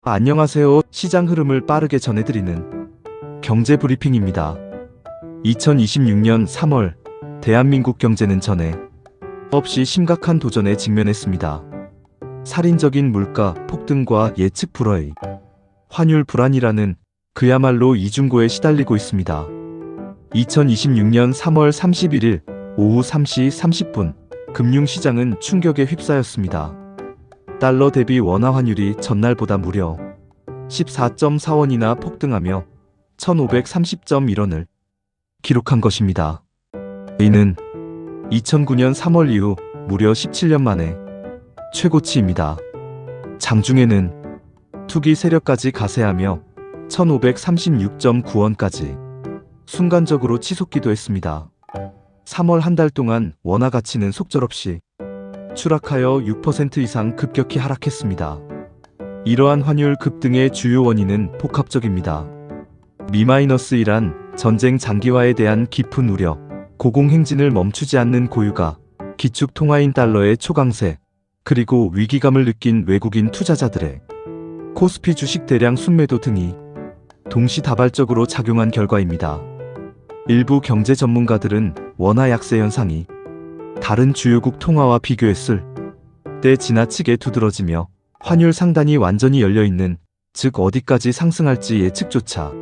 안녕하세요. 시장 흐름을 빠르게 전해드리는 경제 브리핑입니다. 2026년 3월 대한민국 경제는 전에 없이 심각한 도전에 직면했습니다. 살인적인 물가 폭등과 예측 불허의 환율 불안이라는 그야말로 이중고에 시달리고 있습니다. 2026년 3월 31일 오후 3시 30분 금융시장은 충격에 휩싸였습니다. 달러 대비 원화 환율이 전날보다 무려 14.4원이나 폭등하며 1530.1원을 기록한 것입니다. 이는 2009년 3월 이후 무려 17년 만에 최고치입니다. 장중에는 투기 세력까지 가세하며 1536.9원까지 순간적으로 치솟기도 했습니다. 3월 한 달 동안 원화 가치는 속절없이 추락하여 6% 이상 급격히 하락했습니다. 이러한 환율 급등의 주요 원인은 복합적입니다. -1란 전쟁 장기화에 대한 깊은 우려, 고공행진을 멈추지 않는 고유가, 기축 통화인 달러의 초강세, 그리고 위기감을 느낀 외국인 투자자들의 코스피 주식 대량 순매도 등이 동시다발적으로 작용한 결과입니다. 일부 경제 전문가들은 원화 약세 현상이 다른 주요국 통화와 비교했을 때 지나치게 두드러지며 환율 상단이 완전히 열려있는, 즉 어디까지 상승할지 예측조차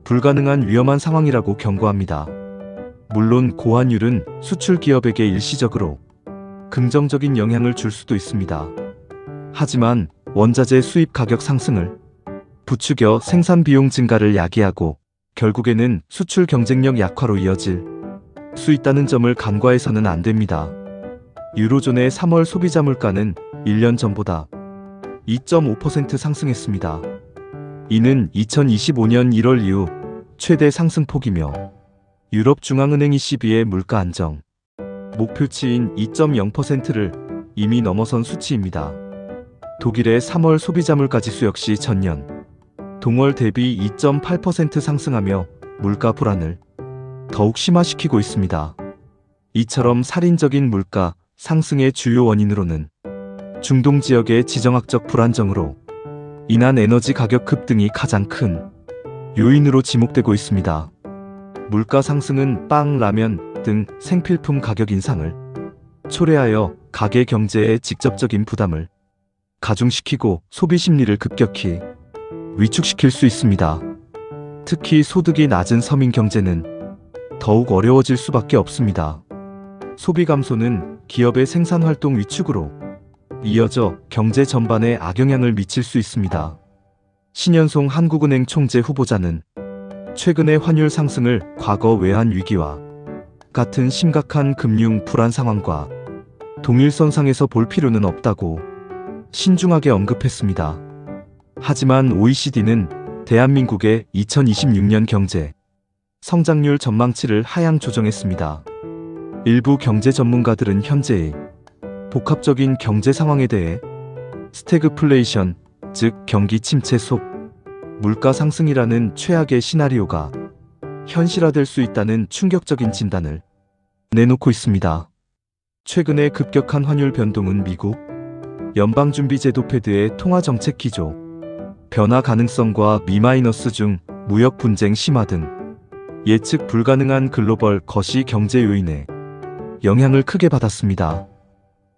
불가능한 위험한 상황이라고 경고합니다. 물론 고환율은 수출 기업에게 일시적으로 긍정적인 영향을 줄 수도 있습니다. 하지만 원자재 수입 가격 상승을 부추겨 생산 비용 증가를 야기하고 결국에는 수출 경쟁력 약화로 이어질 수 있다는 점을 간과해서는 안 됩니다. 유로존의 3월 소비자 물가는 1년 전보다 2.5% 상승했습니다. 이는 2025년 1월 이후 최대 상승폭이며 유럽중앙은행 ECB의 물가 안정 목표치인 2.0%를 이미 넘어선 수치입니다. 독일의 3월 소비자 물가지수 역시 전년 동월 대비 2.8% 상승하며 물가 불안을 더욱 심화시키고 있습니다. 이처럼 살인적인 물가 상승의 주요 원인으로는 중동 지역의 지정학적 불안정으로 인한 에너지 가격 급등이 가장 큰 요인으로 지목되고 있습니다. 물가 상승은 빵, 라면 등 생필품 가격 인상을 초래하여 가계 경제에 직접적인 부담을 가중시키고 소비 심리를 급격히 위축시킬 수 있습니다. 특히 소득이 낮은 서민 경제는 더욱 어려워질 수밖에 없습니다. 소비 감소는 기업의 생산활동 위축으로 이어져 경제 전반에 악영향을 미칠 수 있습니다. 신현송 한국은행 총재 후보자는 최근의 환율 상승을 과거 외환 위기와 같은 심각한 금융 불안 상황과 동일선상에서 볼 필요는 없다고 신중하게 언급했습니다. 하지만 OECD는 대한민국의 2026년 경제 성장률 전망치를 하향 조정했습니다. 일부 경제 전문가들은 현재의 복합적인 경제 상황에 대해 스태그플레이션, 즉 경기 침체 속 물가 상승이라는 최악의 시나리오가 현실화될 수 있다는 충격적인 진단을 내놓고 있습니다. 최근의 급격한 환율 변동은 미국 연방준비제도 패드의 통화정책 기조 변화 가능성과 -, 중 무역 분쟁 심화 등 예측 불가능한 글로벌 거시 경제 요인에 영향을 크게 받았습니다.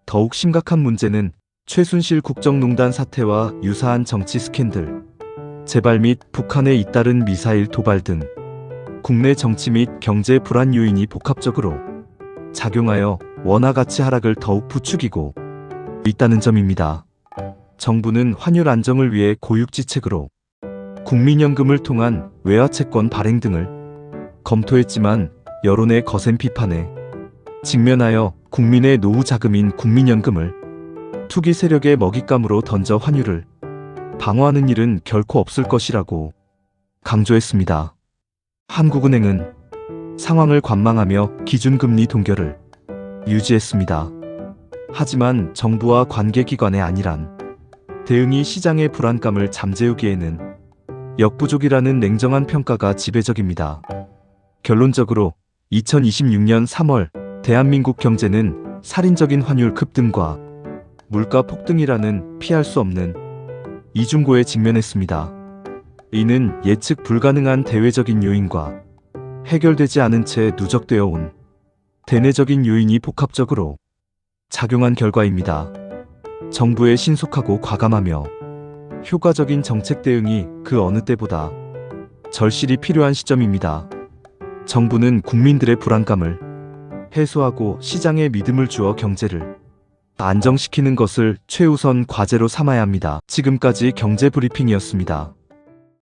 더욱 심각한 문제는 최순실 국정농단 사태와 유사한 정치 스캔들, 재발 및 북한에 잇따른 미사일 도발 등 국내 정치 및 경제 불안 요인이 복합적으로 작용하여 원화 가치 하락을 더욱 부추기고 있다는 점입니다. 정부는 환율 안정을 위해 고육지책으로 국민연금을 통한 외화채권 발행 등을 검토했지만 여론의 거센 비판에 직면하여 국민의 노후 자금인 국민연금을 투기 세력의 먹잇감으로 던져 환율을 방어하는 일은 결코 없을 것이라고 강조했습니다. 한국은행은 상황을 관망하며 기준금리 동결을 유지했습니다. 하지만 정부와 관계기관의 안일한 대응이 시장의 불안감을 잠재우기에는 역부족이라는 냉정한 평가가 지배적입니다. 결론적으로 2026년 3월 대한민국 경제는 살인적인 환율 급등과 물가 폭등이라는 피할 수 없는 이중고에 직면했습니다. 이는 예측 불가능한 대외적인 요인과 해결되지 않은 채 누적되어 온 대내적인 요인이 복합적으로 작용한 결과입니다. 정부의 신속하고 과감하며 효과적인 정책 대응이 그 어느 때보다 절실히 필요한 시점입니다. 정부는 국민들의 불안감을 해소하고 시장에 믿음을 주어 경제를 안정시키는 것을 최우선 과제로 삼아야 합니다. 지금까지 경제 브리핑이었습니다.